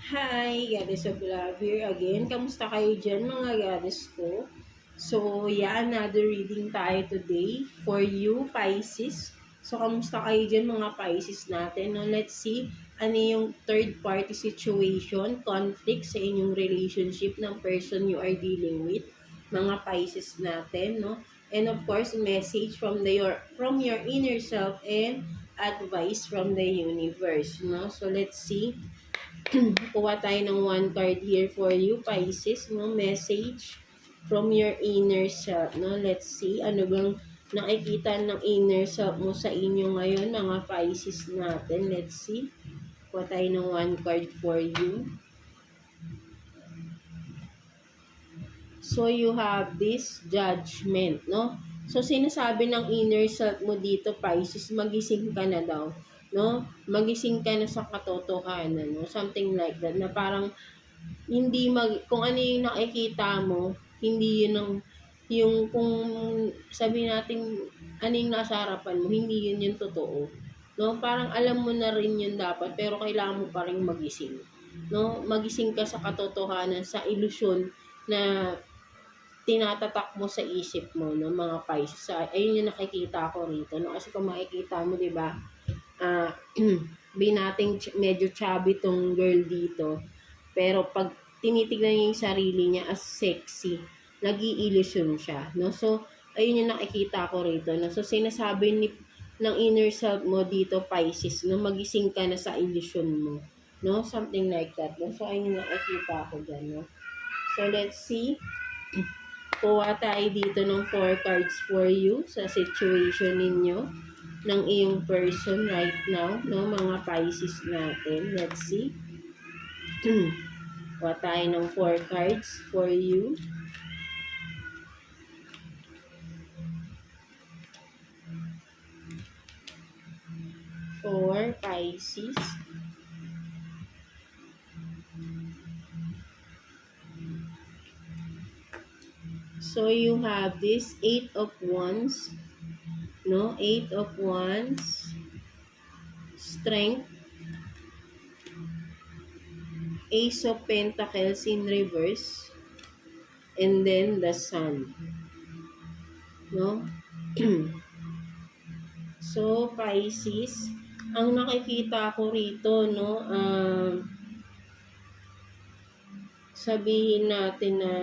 Hi, Goddess of Love here again. Kamusta kayo dyan mga Goddess ko? So, yeah, another reading tayo today for you, Pisces. So, kamusta kayo dyan mga Pisces natin? No, let's see ano yung third party situation, conflict sa inyong relationship ng person you are dealing with, mga Pisces natin, no? And of course, message from your inner self and advice from the universe, no? So, let's see. Kuha tayo ng one card here for you, Pisces, no? Message from your inner self, no? Let's see, ano bang nakikita ng inner self mo sa inyo ngayon, mga Pisces natin. Let's see. Kuha tayo ng one card for you. So, you have this judgment, no? So, sinasabi ng inner self mo dito, Pisces, magising ka na daw, no? Magising ka na sa katotohanan, no? Something like that, na parang hindi kung ano yung nakikita mo, hindi yun yung kung sabi natin ano yung nasa harapan mo, hindi yun yung totoo. No? Parang alam mo na rin yun dapat, pero kailangan mo pa rin magising. No? Magising ka sa katotohanan, sa ilusyon na tinatatak mo sa isip mo, no, mga Pisces. Ayun yung nakikita ko rito, no? Kasi kung makikita mo, di ba, ah, binating medyo chubby tong girl dito. Pero pag tinitignan niya yung sarili niya as sexy, nag-i-illusion siya, no? So, ayun yung nakikita ko rito, no? So, sinasabi ng inner self mo dito, Pisces, no? Magising ka na sa illusion mo, no? Something like that, no? So, ayun yung nakikita ko dyan, no? So, let's see. Kuha tayo dito ng 4 cards for you sa situation ninyo ng iyong person right now, no, mga Pisces natin. Let's see. Kuha tayo ng 4 cards for you. For Pisces. So, you have this 8 of Wands, no? 8 of Wands, Strength, Ace of Pentacles in reverse, and then the Sun, no? So, Pisces, ang nakikita ko rito, no, sabihin natin na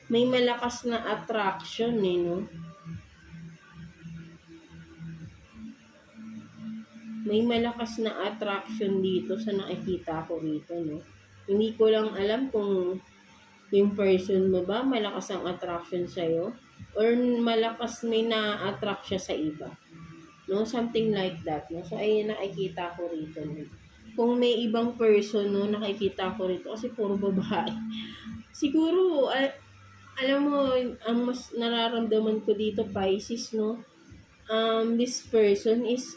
may malakas na attraction, no? May malakas na attraction dito sa nakikita ko rito, no? Hindi ko lang alam kung yung person mo ba malakas ang attraction sa'yo or malakas may na-attract siya sa iba, no? Something like that, no? So, ayun nakikita ko rito, no? Kung may ibang person, no, nakikita ko rito kasi puro babae. Siguro, alam mo, ang mas nararamdaman ko dito, Pisces, no? This person is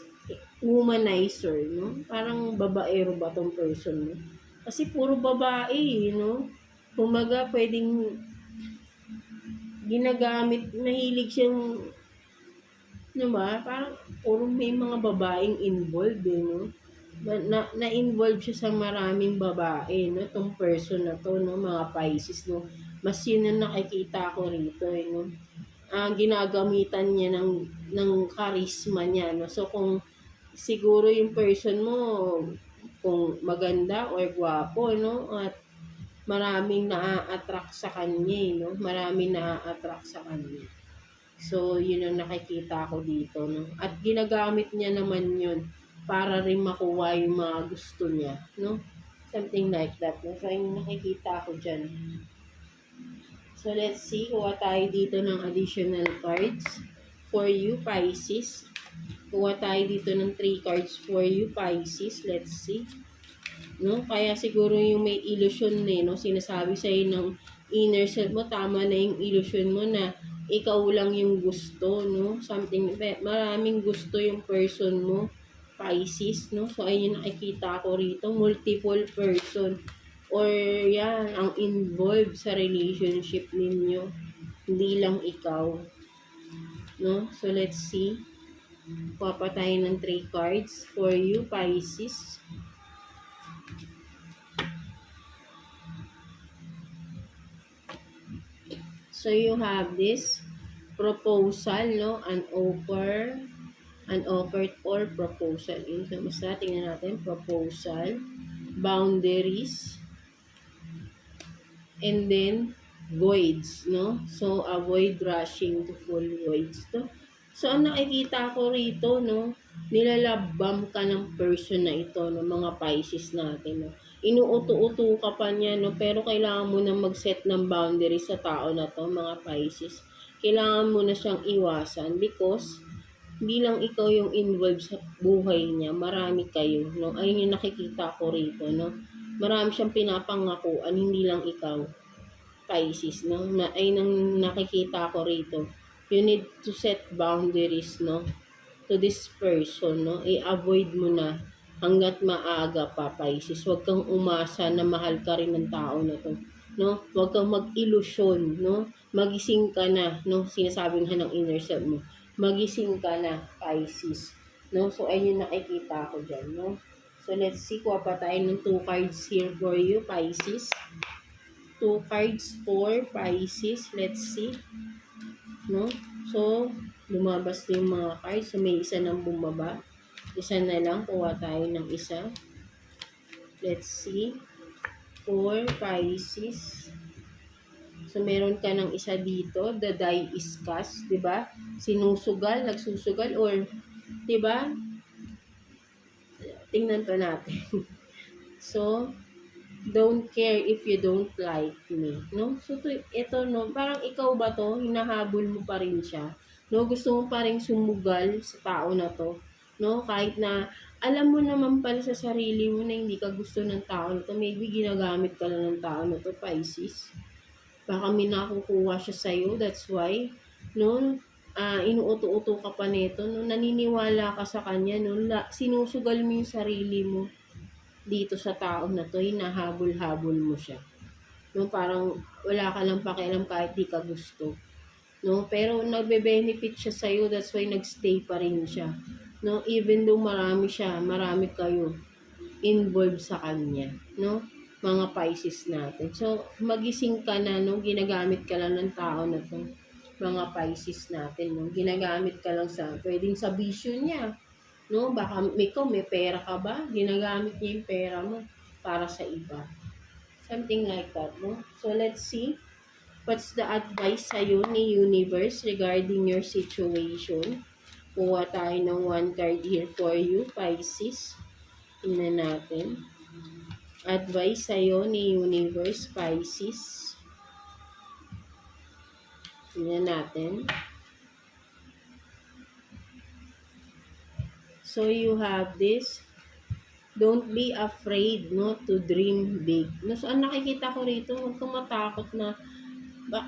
womanizer, no? Parang babaero ba tong person mo? Kasi puro babae, no? Kumbaga, pwedeng ginagamit, mahilig siyang, ano ba? Parang puro may mga babaeng involved, no? Na-involve siya sa maraming babae, no? Itong person na to, no? Mga Pisces, no? Mas yun ang nakikita ko rito, no? Ginagamitan niya ng charisma niya, no? So, kung siguro yung person mo, kung maganda or gwapo, no? At maraming na-attract sa kanya, no? Maraming na-attract sa kanya. So, yun ang nakikita ko dito, no? At ginagamit niya naman yun para rin makuha yung mga gusto niya, no? Something like that, no? So, yung nakikita ko dyan. So, let's see. Kuha tayo dito ng additional cards for you, Pisces. Kuha tayo dito ng 3 cards for you, Pisces. Let's see. No? Kaya siguro yung may illusion no? Sinasabi sa'yo ng inner self mo, tama na yung illusion mo na ikaw lang yung gusto, no? Something, maraming gusto yung person mo, Pisces, no? So, ayun yung nakikita ko rito, multiple person. Or yan, ang involved sa relationship ninyo. Hindi lang ikaw. No? So, let's see. Papatayin ng 3 cards for you, Pisces. So you have this proposal, no? An offer or proposal. So, basta tingnan natin, proposal, boundaries, and then voids, no? So, avoid rushing to full voids, no? So, ang nakikita ko rito, no? Nilalabam ka ng person na ito, no? Mga Pisces natin, no? Inuuto-uto ka pa niya, no? Pero kailangan mo na mag-set ng boundaries sa tao na to, mga Pisces. Kailangan mo na siyang iwasan because hindi lang ikaw yung involved sa buhay niya, marami kayo, no? Ayun yung nakikita ko rito, no? Marami siyang pinapangakuan, hindi lang ikaw, Pisces, no? Ayun ang nakikita ko rito. You need to set boundaries, no? To this person, no? I-avoid mo na hanggat maaga pa, Pisces. Huwag kang umasa na mahal ka rin ng tao na to, no? Huwag kang mag-ilusyon, no? Magising ka na, no? Sinasabi nga ng inner self mo. Magising ka na, Pisces. No? So, ayun yung nakikita ko dyan, no? So, let's see. Kuha pa tayo ng 2 cards here for you, Pisces. 2 cards for Pisces. Let's see. No? So, lumabas na yung mga cards. So, may isa nang bumaba. Isa na lang. Kuha tayo ng isa. Let's see. For Pisces. So, meron ka ng isa dito. The die is cast. Diba? Sinusugal, nagsusugal, or, diba? Tingnan pa natin. So, don't care if you don't like me. No? So, ito, no? Parang ikaw ba to? Hinahabol mo pa rin siya. No? Gusto mo pa rin sumugal sa tao na to. No? Kahit na, alam mo naman pala sa sarili mo na hindi ka gusto ng tao na to. Maybe ginagamit ka lang ng tao na to, Pisces. Baka may nakukuha siya sa'yo. That's why, no, inuuto-uto ka pa nito. No, naniniwala ka sa kanya. No, sinusugal mo yung sarili mo dito sa tao na to. Hinahabol-habol mo siya. No, parang wala ka lang pakialam kahit di ka gusto. No, pero nagbe-benefit siya sa'yo. That's why nagstay pa rin siya. No, even though marami kayo involved sa kanya. No, mga Pisces natin. So, magising ka na, no? Ginagamit ka lang ng tao na to. Mga Pisces natin, no? Ginagamit ka lang pwedeng sa vision niya. No? Baka may pera ka ba? Ginagamit niya yung pera mo para sa iba. Something like that, no? So, let's see. What's the advice sa'yo ni Universe regarding your situation? Kuha tayo ng 1 card here for you, Pisces. Tingnan natin. Advice sa'yo ni Universe, Pisces. Tingnan natin. So, you have this. Don't be afraid, no, to dream big. No, so, ang nakikita ko rito, huwag kang matakot na,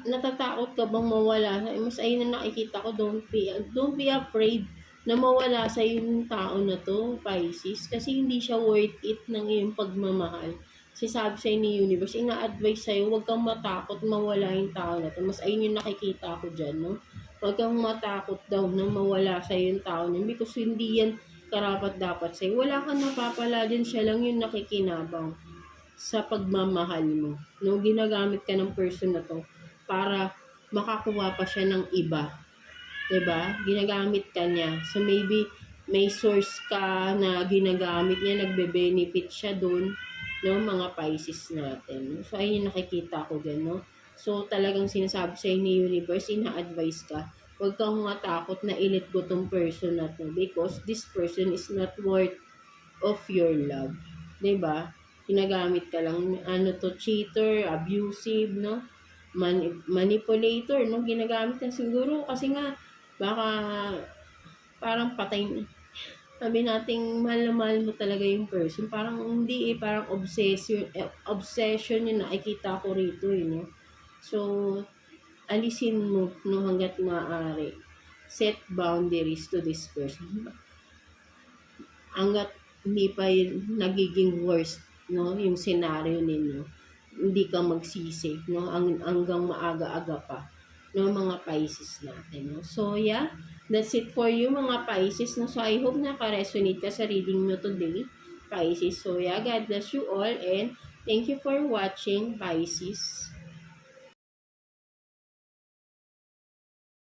natatakot ka bang mawala? Mas ayun na nakikita ko, don't be afraid na mawala sa yung tao na to, Pisces, kasi hindi siya worth it ng iyong pagmamahal. Sabi sa'yo ni Universe, ina-advise sa'yo, huwag kang matakot mawala yung tao na to. Mas ayun yung nakikita ko dyan, no? Huwag kang matakot daw na mawala sa'yo yung tao na because hindi yan karapat dapat sa'yo. Wala kang napapala din, siya lang yung nakikinabang sa pagmamahal mo. No? Ginagamit ka ng person na to para makakuha pa siya ng iba. Diba? Ginagamit ka niya. So, maybe may source ka na ginagamit niya, nagbe-benefit siya doon, no? Mga Pisces natin. So, ayun yung nakikita ko dyan, no? So, talagang sinasabi sa'yo ni Universe, ina-advise ka, huwag kang matakot na i-let go tong person na to because this person is not worth of your love. Diba? Ginagamit ka lang, cheater, abusive, no? Manipulator, no? Ginagamit ka siguro kasi nga, baka parang patay na. Sabi nating mahal na mahal mo talaga yung person. Parang hindi parang obsession yung nakikita ko rito no? So, alisin mo no, hanggat maaari. Set boundaries to this person. Hanggat hindi pa yun nagiging worst, no, yung scenario ninyo. Hindi ka magsisi, no, hanggang maaga-aga pa. No, mga Pisces natin. No? So, yeah, That's it for you mga Pisces. No? So I hope naka-resonate ka sa reading mo today, Pisces. So yeah, God bless you all and thank you for watching, Pisces.